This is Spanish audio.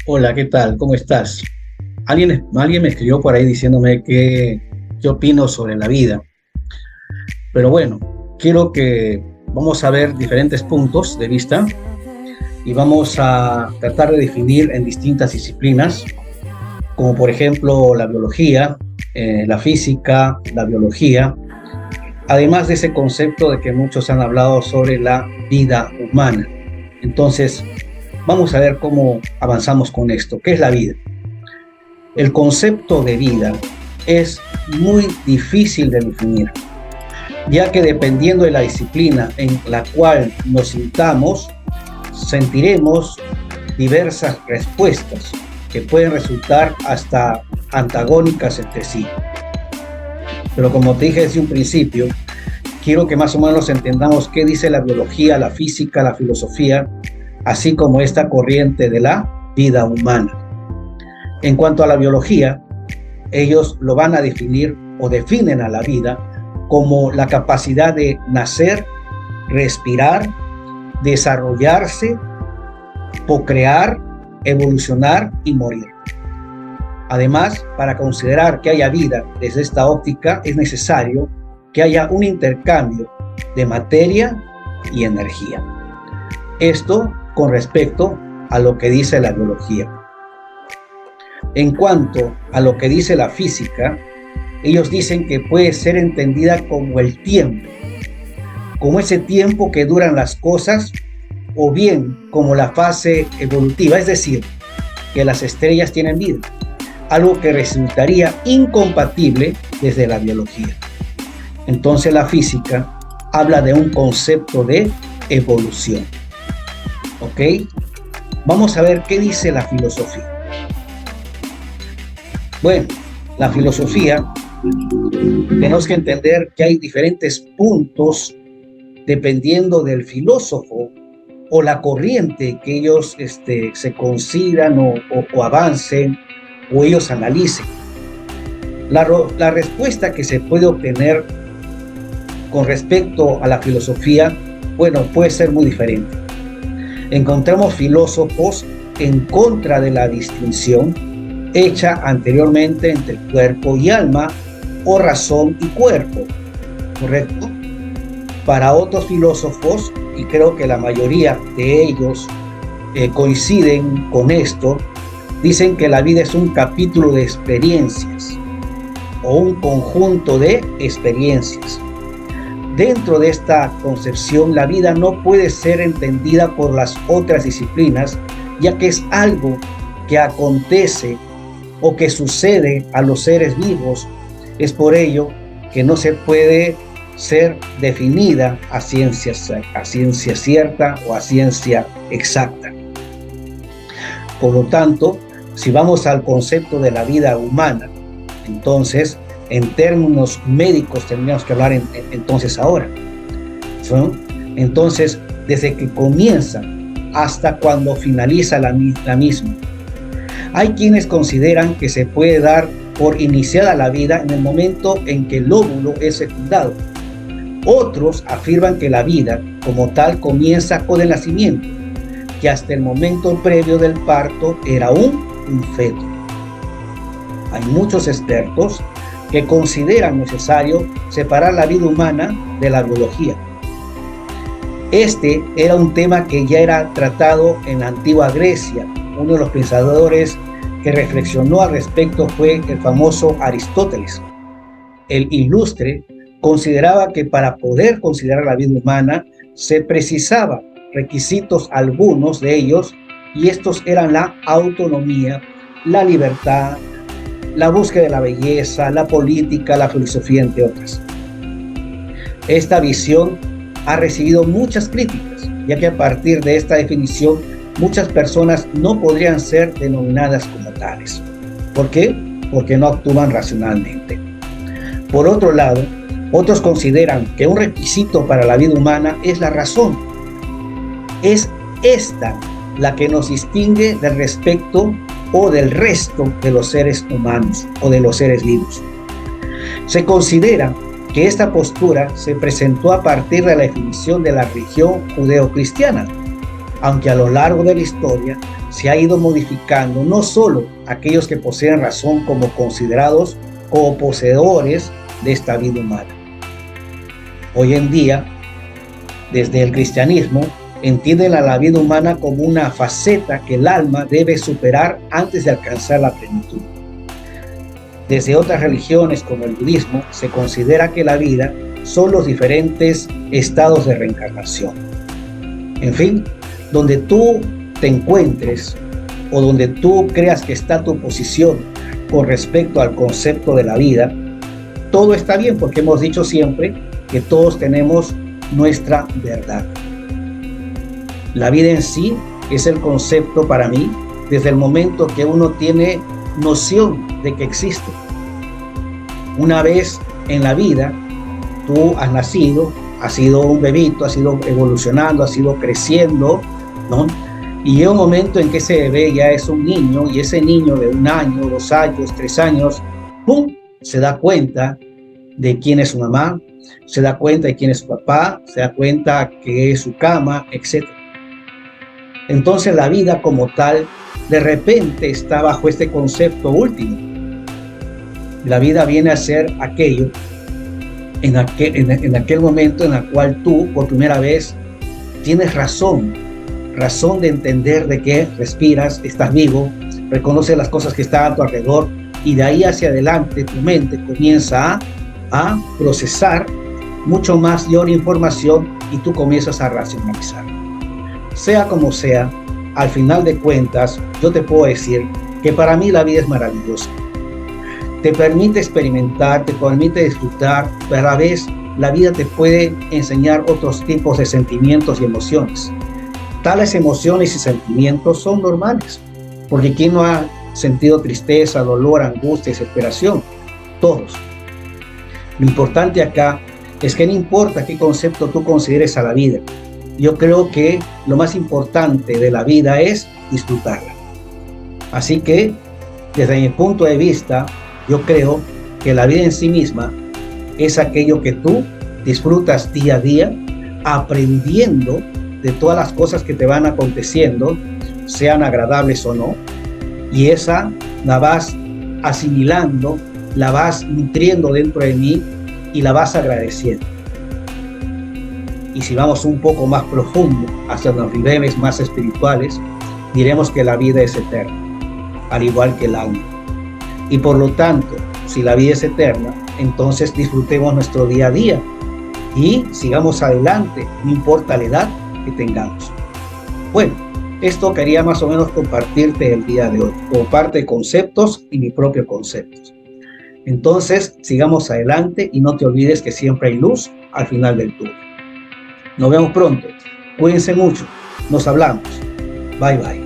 Hola, ¿qué tal? ¿Cómo estás? Alguien me escribió por ahí diciéndome qué opino sobre la vida. Pero bueno, quiero que vamos a ver diferentes puntos de vista y vamos a tratar de definir en distintas disciplinas, como por ejemplo la biología, la física, la biología, además de ese concepto de que muchos han hablado sobre la vida humana. Entonces, vamos a ver cómo avanzamos con esto. ¿Qué es la vida? El concepto de vida es muy difícil de definir, ya que dependiendo de la disciplina en la cual nos sintamos, sentiremos diversas respuestas que pueden resultar hasta antagónicas entre sí. Pero como te dije desde un principio, quiero que más o menos entendamos qué dice la biología, la física, la filosofía, así como esta corriente de la vida humana. En cuanto a la biología, ellos lo van a definir o definen a la vida como la capacidad de nacer, respirar, desarrollarse, procrear, evolucionar y morir. Además, para considerar que haya vida desde esta óptica es necesario que haya un intercambio de materia y energía. Esto con respecto a lo que dice la biología. En cuanto a lo que dice la física, ellos dicen que puede ser entendida como el tiempo, como ese tiempo que duran las cosas, o bien como la fase evolutiva, es decir, que las estrellas tienen vida, algo que resultaría incompatible desde la biología. Entonces la física habla de un concepto de evolución. ¿Ok? Vamos a ver qué dice la filosofía. Bueno, la filosofía, tenemos que entender que hay diferentes puntos dependiendo del filósofo o la corriente que ellos se consideran o avancen o ellos analicen. La respuesta que se puede obtener con respecto a la filosofía, bueno, puede ser muy diferente. Encontramos filósofos en contra de la distinción hecha anteriormente entre cuerpo y alma o razón y cuerpo, ¿correcto? Para otros filósofos, y creo que la mayoría de ellos coinciden con esto, dicen que la vida es un capítulo de experiencias o un conjunto de experiencias. Dentro de esta concepción, la vida no puede ser entendida por las otras disciplinas, ya que es algo que acontece o que sucede a los seres vivos. Es por ello que no se puede ser definida a ciencia cierta o a ciencia exacta. Por lo tanto, si vamos al concepto de la vida humana, entonces, en términos médicos tendríamos que hablar entonces ahora. ¿Sí? Entonces, desde que comienza hasta cuando finaliza la misma. Hay quienes consideran que se puede dar por iniciada la vida en el momento en que el óvulo es fecundado. Otros afirman que la vida como tal comienza con el nacimiento, que hasta el momento previo del parto era un feto. Hay muchos expertos que consideran necesario separar la vida humana de la biología. Este era un tema que ya era tratado en la antigua Grecia. Uno de los pensadores que reflexionó al respecto fue el famoso Aristóteles. El ilustre consideraba que para poder considerar la vida humana se precisaba requisitos, algunos de ellos, y estos eran la autonomía, la libertad, la búsqueda de la belleza, la política, la filosofía, entre otras. Esta visión ha recibido muchas críticas, ya que a partir de esta definición muchas personas no podrían ser denominadas como tales. ¿Por qué? Porque no actúan racionalmente. Por otro lado, otros consideran que un requisito para la vida humana es la razón. Es esta la que nos distingue del respecto o del resto de los seres humanos o de los seres vivos. Se considera que esta postura se presentó a partir de la definición de la religión judeo-cristiana, aunque a lo largo de la historia se ha ido modificando no solo aquellos que poseen razón como considerados como poseedores de esta vida humana. Hoy en día, desde el cristianismo, entienden a la vida humana como una faceta que el alma debe superar antes de alcanzar la plenitud. Desde otras religiones como el budismo, se considera que la vida son los diferentes estados de reencarnación. En fin, donde tú te encuentres o donde tú creas que está tu posición con respecto al concepto de la vida, todo está bien, porque hemos dicho siempre que todos tenemos nuestra verdad. La vida en sí es el concepto para mí desde el momento que uno tiene noción de que existe. Una vez en la vida, tú has nacido, has sido un bebito, has ido evolucionando, has ido creciendo, ¿no? Y llega un momento en que ese bebé ya es un niño, y ese niño de 1 año, 2 años, 3 años, ¡pum!, se da cuenta de quién es su mamá, se da cuenta de quién es su papá, se da cuenta que es su cama, etc. Entonces la vida como tal, de repente está bajo este concepto último. La vida viene a ser aquello en aquel momento en el cual tú, por primera vez, tienes razón de entender de que respiras, estás vivo, reconoces las cosas que están a tu alrededor, y de ahí hacia adelante tu mente comienza a procesar mucho más información y tú comienzas a racionalizar. Sea como sea, al final de cuentas, yo te puedo decir que para mí la vida es maravillosa. Te permite experimentar, te permite disfrutar, pero a la vez la vida te puede enseñar otros tipos de sentimientos y emociones. Tales emociones y sentimientos son normales, porque ¿quién no ha sentido tristeza, dolor, angustia, desesperación? Todos. Lo importante acá es que no importa qué concepto tú consideres a la vida, yo creo que lo más importante de la vida es disfrutarla. Así que, desde mi punto de vista, yo creo que la vida en sí misma es aquello que tú disfrutas día a día, aprendiendo de todas las cosas que te van aconteciendo, sean agradables o no, y esa la vas asimilando, la vas nutriendo dentro de mí y la vas agradeciendo. Y si vamos un poco más profundo, hacia los niveles más espirituales, diremos que la vida es eterna, al igual que el alma. Y por lo tanto, si la vida es eterna, entonces disfrutemos nuestro día a día y sigamos adelante, no importa la edad que tengamos. Bueno, esto quería más o menos compartirte el día de hoy, como parte de conceptos y mi propio conceptos. Entonces, sigamos adelante y no te olvides que siempre hay luz al final del túnel. Nos vemos pronto. Cuídense mucho. Nos hablamos. Bye, bye.